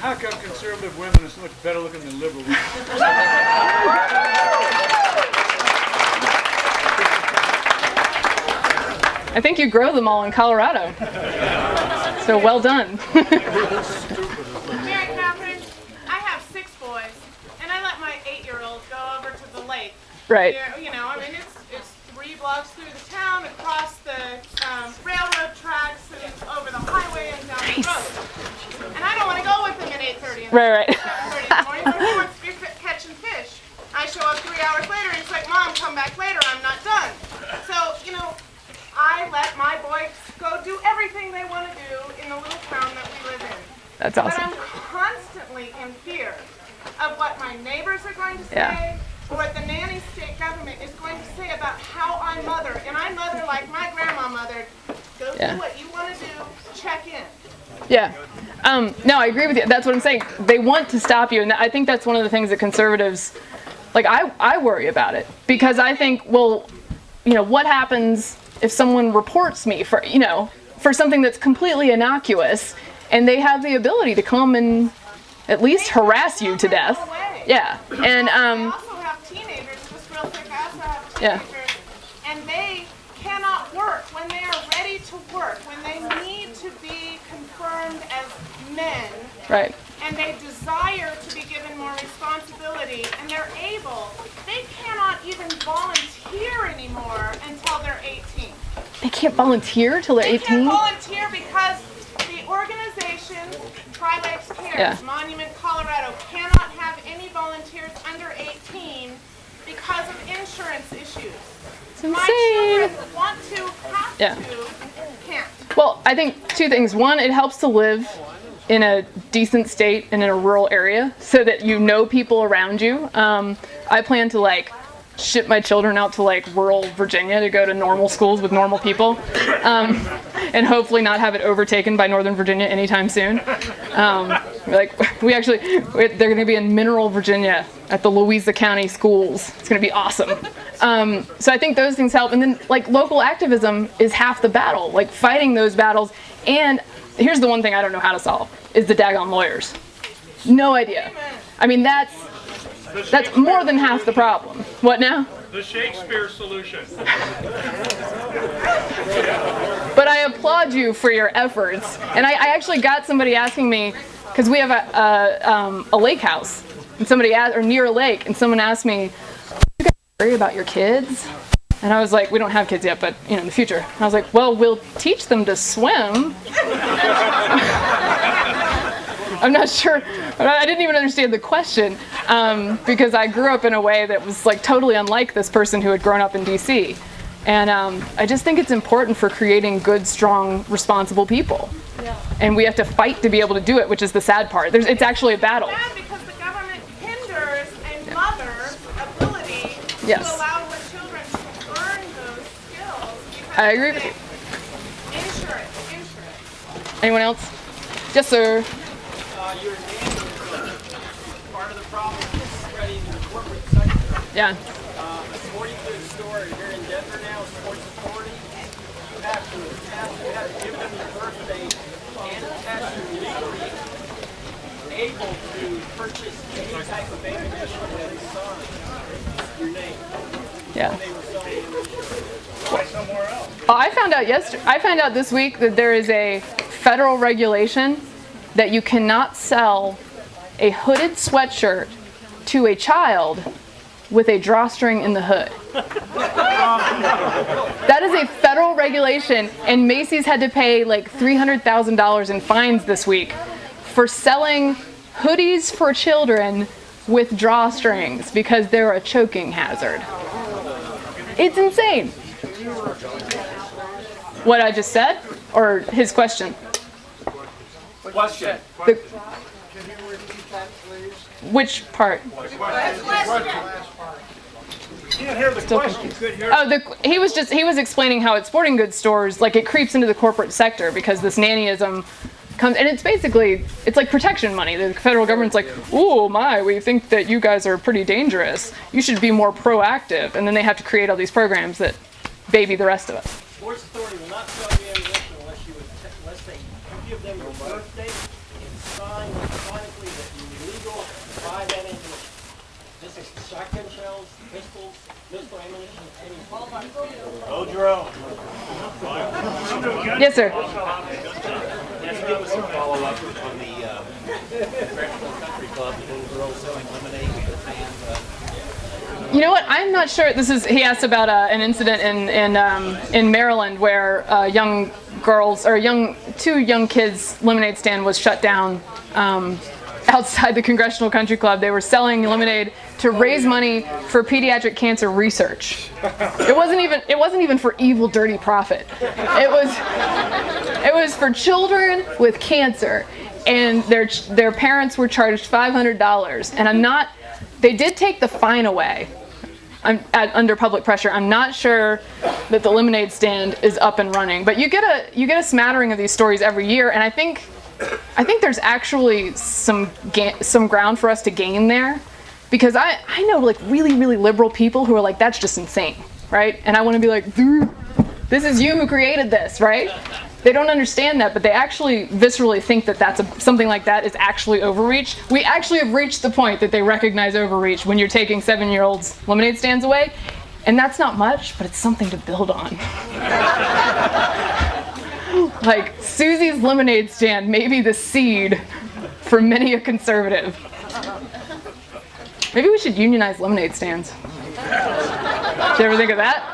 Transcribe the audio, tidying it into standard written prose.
how come conservative women are so much better looking than liberal women? I think you grow them all in Colorado. So well done. Mary Katharine, I have 6 boys, and I let my 8-year-old go over to the lake. Right. You know, I mean, it's 3 blocks through the town, across the railroad tracks, and over the highway and down the road. And I don't want to go with him at 8:30 in the Right. 7:30 in the morning, but he wants to be catching fish. I show up 3 hours later, and he's like, Mom, come back later, I'm not done. So, you know, I let my boys go do everything they want to do in the little town that we live in. That's awesome. But I'm constantly in fear of what my neighbors are going to say, Yeah. or what the nanny state government is going to say about how I mother. And I mother like my grandma mothered. Go Yeah. do what you want to do, check in. Yeah. No, I agree with you. That's what I'm saying. They want to stop you, and I think that's one of the things that conservatives, like, I worry about it. Because I think, well, you know, what happens if someone reports me for, you know, for something that's completely innocuous, and they have the ability to come and at least harass you to death. Yeah. And I also have teenagers, just real quick, I also have teenagers, and they cannot work when they are ready to work, when they need to be confirmed as men, right. and they desire to be given more responsibility, and they're able, they cannot even volunteer anymore until they're 18. They can't volunteer till they're 18? They can't volunteer because the organization, Tri-Lakes Cares, Monument, Colorado, cannot have any volunteers under 18 because of insurance issues. It's insane. My children want to, have to, can't. Well, I think 2 things. One, it helps to live in a decent state and in a rural area so that you know people around you. I plan to, like, ship my children out to, like, rural Virginia to go to normal schools with normal people, and hopefully not have it overtaken by Northern Virginia anytime soon. They're going to be in Mineral, Virginia at the Louisa County schools. It's going to be awesome. So I think those things help. And then, like, local activism is half the battle, like fighting those battles. And here's the one thing I don't know how to solve, is the daggone lawyers. No idea. I mean, that's more than half the problem. What now? The Shakespeare solution. But I applaud you for your efforts. And I actually got somebody asking me, because we have a lake house, and somebody asked, or near a lake, and someone asked me, "You guys worry about your kids?" And I was like, "We don't have kids yet, but you know, in the future." And I was like, "Well, we'll teach them to swim." I'm not sure. I didn't even understand the question because I grew up in a way that was, like, totally unlike this person who had grown up in D.C. And I just think it's important for creating good, strong, responsible people. Yeah. And we have to fight to be able to do it, which is the sad part. It's actually a battle. It's sad because the government hinders a mother's ability to allow her children to learn those skills. I agree with you. Insurance. Anyone else? Yes, sir. Your name is part of the problem is spreading in the corporate sector. Yeah. According to the story here in Denver now, Sports Authority, you have to give them your birth date and attach you legally able to purchase any type of ammunition that is signed your name. Yeah. They were selling ammunition. Why somewhere else? Well, I found out this week that there is a federal regulation that you cannot sell a hooded sweatshirt to a child with a drawstring in the hood. That is a federal regulation, and Macy's had to pay like $300,000 in fines this week for selling hoodies for children with drawstrings because they're a choking hazard. It's insane. What I just said? Or his question? Question. Can you repeat that, please? Which part? Can't hear the Still question. confused. Oh, he was explaining how at sporting goods stores, like, it creeps into the corporate sector because this nannyism comes, and it's like protection money. The federal government's like, "Ooh, we think that you guys are pretty dangerous. You should be more proactive," and then they have to create all these programs that baby the rest of us. Sports Authority will not sell you ammunition unless they give them your birth date and sign shotgun shells, pistols, missile ammunition, any. Hold your own. Yes, sir. Just give us some follow-up on the Correctional Country Club, the little girl selling lemonade and You know what? I'm not sure. He asked about an incident in Maryland where young girls or two young kids' lemonade stand was shut down outside the Congressional Country Club. They were selling lemonade to raise money for pediatric cancer research. It wasn't even for evil, dirty profit. It was for children with cancer, and their parents were charged $500. And they did take the fine away. Under public pressure. I'm not sure that the lemonade stand is up and running, but you get a smattering of these stories every year, and I think there's actually some ground for us to gain there, because I know like really, really liberal people who are like, that's just insane, right? And I want to be like, dude, this is you who created this, right? They don't understand that, but they actually viscerally think that something like that is actually overreach. We actually have reached the point that they recognize overreach when you're taking 7-year-olds' lemonade stands away, and that's not much, but it's something to build on. Like, Susie's lemonade stand may be the seed for many a conservative. Maybe we should unionize lemonade stands. Did you ever think of that?